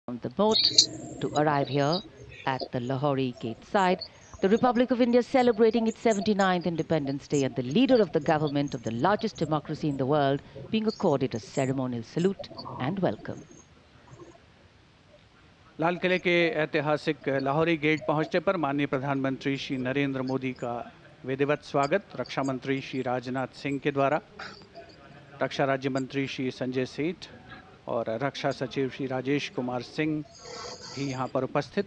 on the boat to arrive here at the Lahori Gate side. The Republic of India is celebrating its 79th Independence Day, and the leader of the government of the largest democracy in the world being accorded a ceremonial salute and welcome. लाल किले के ऐतिहासिक Lahori gate पहुंचने पर माननीय प्रधानमंत्री श्री नरेंद्र मोदी का विधिवत स्वागत रक्षा मंत्री श्री राजनाथ सिंह के द्वारा, रक्षा राज्य मंत्री श्री संजय सेठ और रक्षा सचिव श्री राजेश कुमार सिंह भी यहां पर उपस्थित।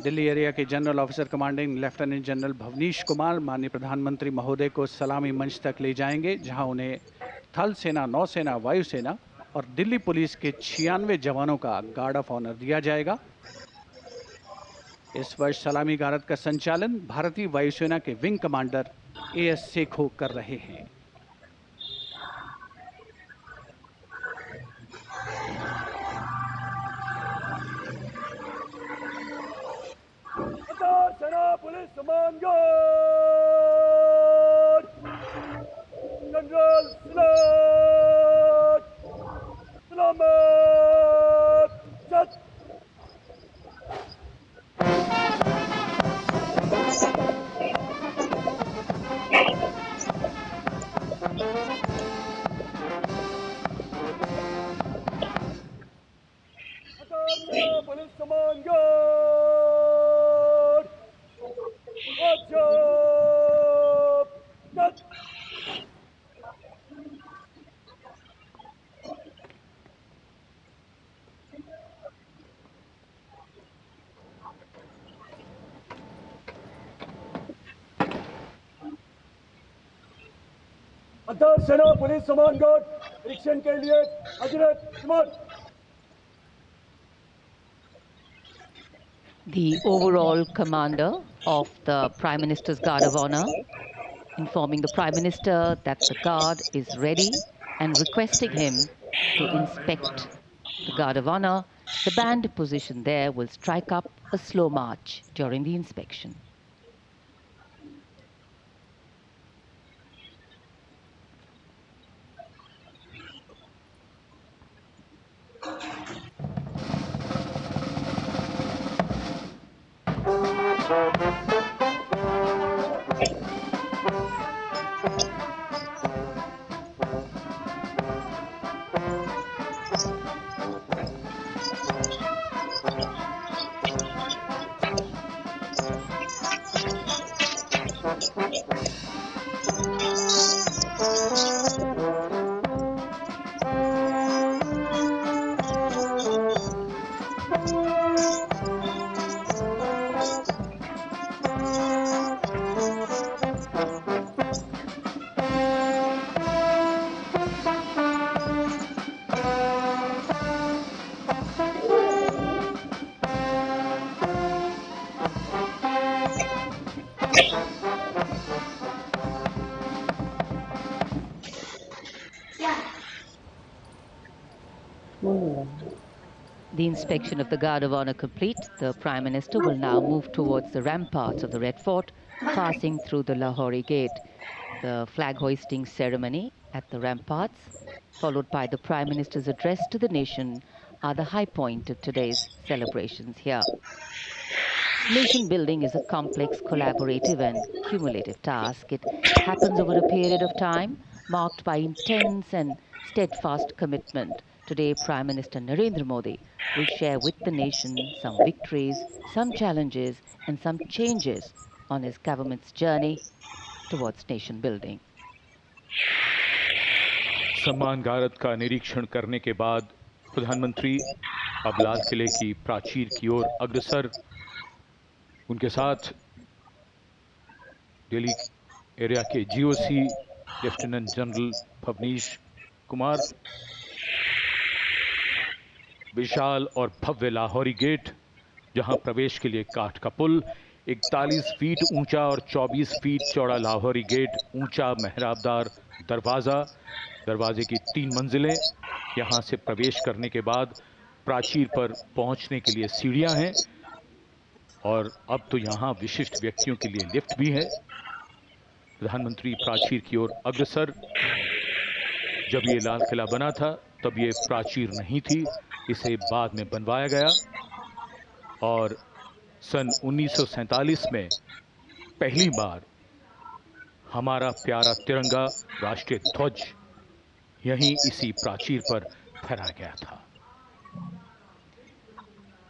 दिल्ली एरिया के general officer commanding lieutenant general Bhavnish Kumar माननीय प्रधानमंत्री महोदय को सलामी मंच तक ले जाएंगे, जहां उन्हें थल सेना, नौसेना, वायुसेना और दिल्ली पुलिस के 96 जवानों का गार्ड ऑफ ऑनर दिया जाएगा। इस वर्ष सलामी गारद का संचालन भारतीय वायुसेना के विंग कमांडर एएस सेखो कर रहे हैं। सेना पुलिस सम्मान गार्ड जनरल सलामत जत सेना पुलिस सम्मान गार्ड अजब जत अंतर सेना पुलिस सम्मान गार्ड निरीक्षण के लिए हजरत इमाम। The overall commander of the Prime Minister's Guard of Honor informing the Prime Minister that the guard is ready and requesting him to inspect the Guard of Honor. The band positioned there will strike up a slow march during the inspection. The inspection of the Guard of Honor complete, the Prime Minister will now move towards the ramparts of the Red Fort, passing through the Lahori Gate. The flag hoisting ceremony at the ramparts, followed by the Prime Minister's address to the nation, are the high point of today's celebrations here. Nation building is a complex, collaborative and cumulative task. It happens over a period of time marked by intense and steadfast commitment. Today, Prime Minister Narendra Modi will share with the nation some victories, some challenges and some changes on his government's journey towards nation building. सम्मान गारद का निरीक्षण करने के बाद प्रधानमंत्री अब लाल किले की प्राचीर की ओर अग्रसर। उनके साथ दिल्ली एरिया के GOC lieutenant general Bhavnish Kumar. विशाल और भव्य लाहौरी गेट, जहां प्रवेश के लिए काठ का पुल, 41 फीट ऊंचा और 24 फीट चौड़ा लाहौरी गेट, ऊंचा मेहराबदार दरवाज़ा, दरवाजे की 3 मंजिलें। यहां से प्रवेश करने के बाद प्राचीर पर पहुंचने के लिए सीढ़ियां हैं और अब तो यहां विशिष्ट व्यक्तियों के लिए लिफ्ट भी है। प्रधानमंत्री प्राचीर की ओर अग्रसर। जब ये लाल किला बना था तब ये प्राचीर नहीं थी, इसे बाद में बनवाया गया और सन 1947 में पहली बार हमारा प्यारा तिरंगा राष्ट्रीय ध्वज यहीं इसी प्राचीर पर फहराया गया था।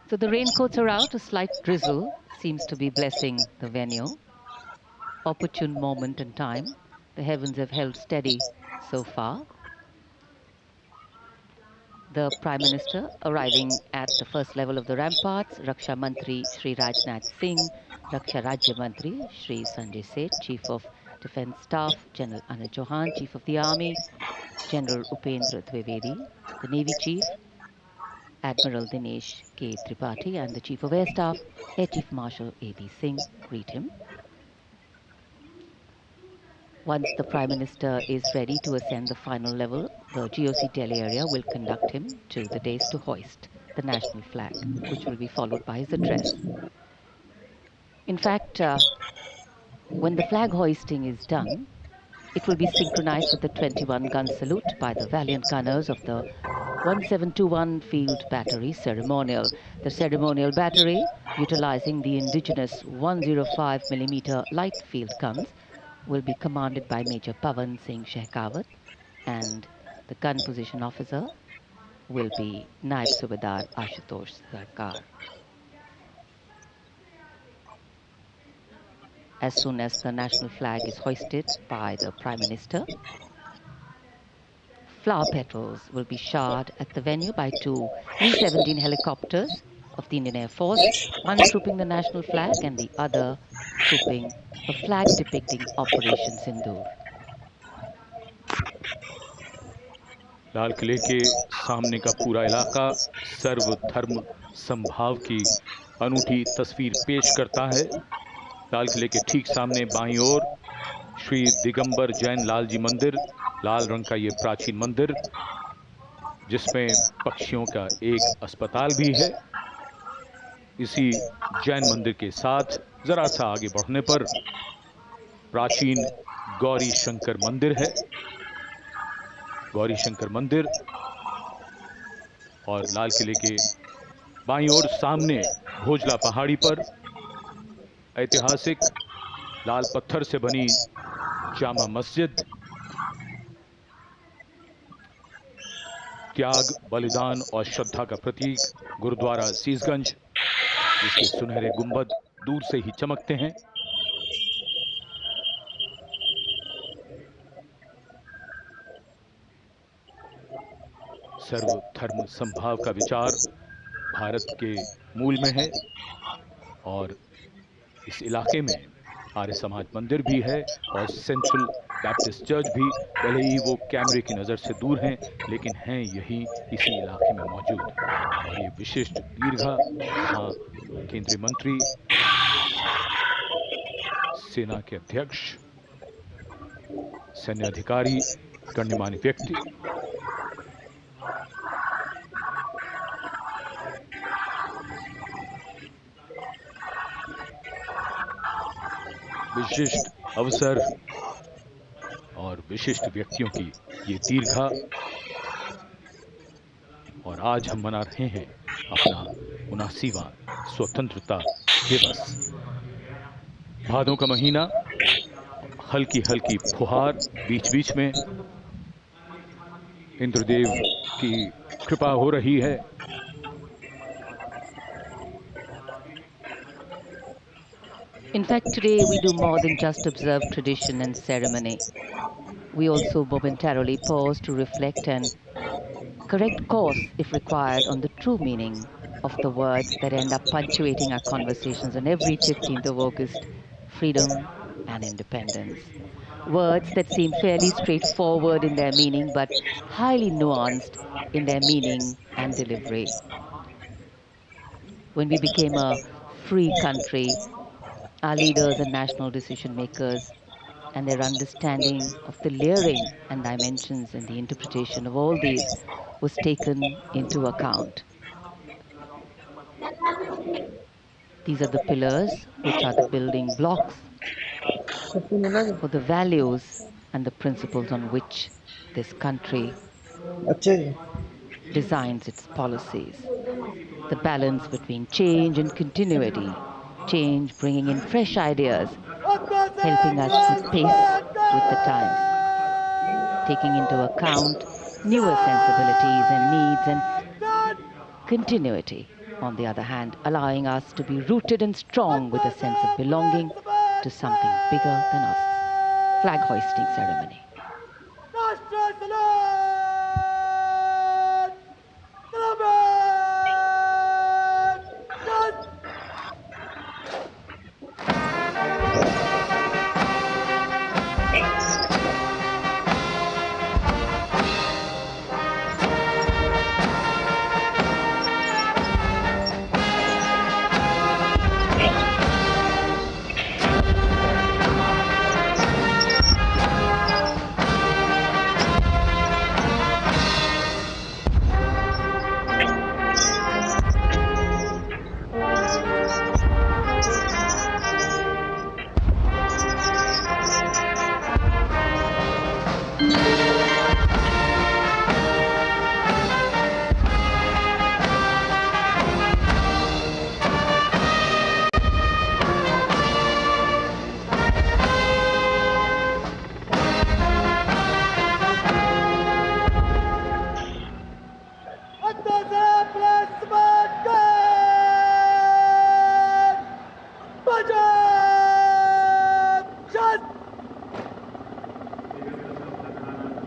So the raincoats are out. A slight drizzle seems to be blessing the venue. Opportune moment in time. The heavens have held steady so far. The Prime Minister arriving at the first level of the ramparts. Raksha Mantri Shri Rajnath Singh, Raksha Rajya Mantri Shri Sanjay Seth, Chief of Defence Staff General Anil Chauhan, Chief of the Army General Upendra Dwivedi, the Navy Chief Admiral Dinesh K. Tripathi, and the Chief of Air Staff Air Chief Marshal A.B. Singh greet him. Once the Prime Minister is ready to ascend the final level, the GOC Delhi area will conduct him to the dais to hoist the national flag, which will be followed by his address. In fact, when the flag hoisting is done, it will be synchronized with the 21-gun salute by the valiant gunners of the 1721 Field Battery Ceremonial. The ceremonial battery, utilizing the indigenous 105mm light field guns, will be commanded by Major Pavan Singh Shekhawat, and the gun position officer will be Naib Subedar Ashutosh Sarkar. As soon as the national flag is hoisted by the Prime Minister, flower petals will be showered at the venue by two Mi-17 helicopters of the Indian Air Force, one trooping the national flag and the other trooping a flag depicting Operation Sindoor. लाल किले के सामने का पूरा इलाका सर्वधर्म संभाव की अनूठी तस्वीर पेश करता है। लाल किले के ठीक सामने बाईं ओर श्री दिगंबर जैन लाल जी मंदिर, लाल रंग का ये प्राचीन मंदिर जिसमें पक्षियों का एक अस्पताल भी है। इसी जैन मंदिर के साथ जरा सा आगे बढ़ने पर प्राचीन गौरी शंकर मंदिर है। गौरी शंकर मंदिर और लाल किले के बाईं ओर सामने भोजला पहाड़ी पर ऐतिहासिक लाल पत्थर से बनी जामा मस्जिद, त्याग, बलिदान और श्रद्धा का प्रतीक गुरुद्वारा सीसगंज, जिसके सुनहरे गुंबद दूर से ही चमकते हैं। सर्वधर्म संभाव का विचार भारत के मूल में है और इस इलाके में आर्य समाज मंदिर भी है और सेंट्रल बैप्टिस्ट चर्च भी, भले ही वो कैमरे की नज़र से दूर हैं लेकिन हैं यही इसी इलाके में मौजूद। और ये विशिष्ट दीर्घा जहाँ केंद्रीय मंत्री, सेना के अध्यक्ष, सैन्य अधिकारी, गणमान्य व्यक्ति विशिष्ट अवसर और विशिष्ट व्यक्तियों की ये दीर्घा। और आज हम मना रहे हैं अपना 79वां स्वतंत्रता दिवस। भादों का महीना, हल्की हल्की फुहार, बीच बीच में इंद्रदेव की कृपा हो रही है। In fact, today we do more than just observe tradition and ceremony. We also momentarily pause to reflect and correct course, if required, on the true meaning of the words that end up punctuating our conversations on every 15th of August: freedom and independence. Words that seem fairly straightforward in their meaning, but highly nuanced in their meaning and delivery. When we became a free country, our leaders and national decision makers and their understanding of the layering and dimensions and the interpretation of all these was taken into account. These are the pillars, which are the building blocks for the values and the principles on which this country designs its policies. The balance between change and continuity, change bringing in fresh ideas, helping us keep pace with the times, taking into account newer sensibilities and needs, and continuity, on the other hand, allowing us to be rooted and strong with a sense of belonging to something bigger than us. Flag hoisting ceremony.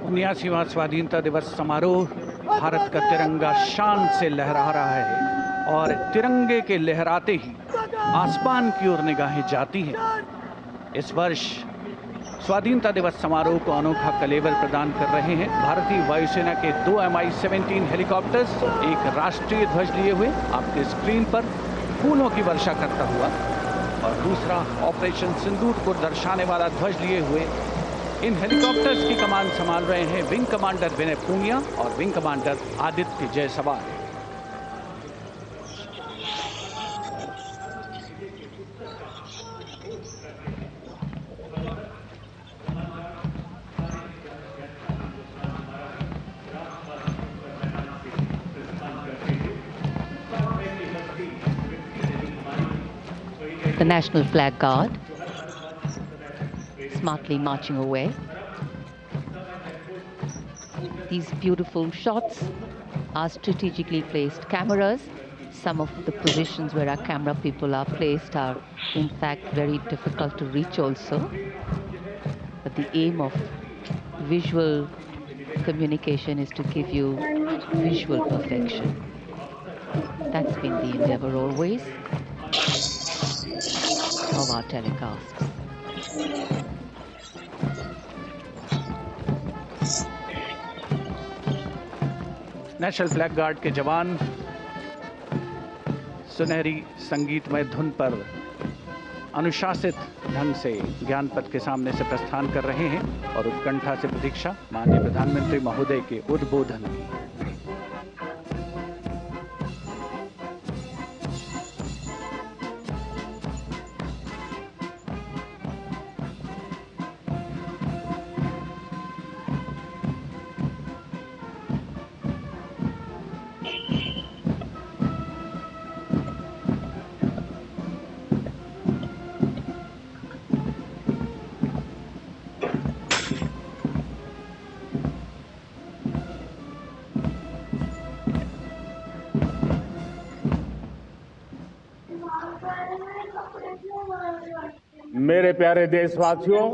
उन्यासीवां स्वाधीनता दिवस समारोह, भारत का तिरंगा शान से लहरा रहा है और तिरंगे के लहराते ही आसमान की ओर निगाहें जाती हैं। इस वर्ष स्वाधीनता दिवस समारोह को अनोखा कलेवर प्रदान कर रहे हैं भारतीय वायुसेना के 2 Mi-17 हेलीकॉप्टर्स, एक राष्ट्रीय ध्वज लिए हुए आपके स्क्रीन पर फूलों की वर्षा करता हुआ, और दूसरा ऑपरेशन सिंदूर को दर्शाने वाला ध्वज लिए हुए। इन हेलीकॉप्टर्स की कमान संभाल रहे हैं विंग कमांडर विनय पूनिया और wing commander Aditya Jaiswal. The National Flag Guard smartly marching away. These beautiful shots are strategically placed cameras. Some of the positions where our camera people are placed are in fact very difficult to reach also. But the aim of visual communication is to give you visual perfection. That's been the endeavor always of our telecasts. National flag guard के जवान सुनहरी संगीतमय धुन पर अनुशासित ढंग से ज्ञान पथ के सामने से प्रस्थान कर रहे हैं और उत्कंठा से प्रतीक्षा माननीय प्रधानमंत्री महोदय के उद्बोधन की। मेरे प्यारे देशवासियों,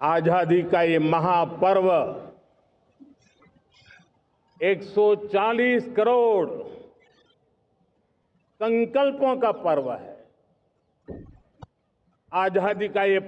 आजादी का ये महापर्व 140 करोड़ संकल्पों का पर्व है। आजादी का ये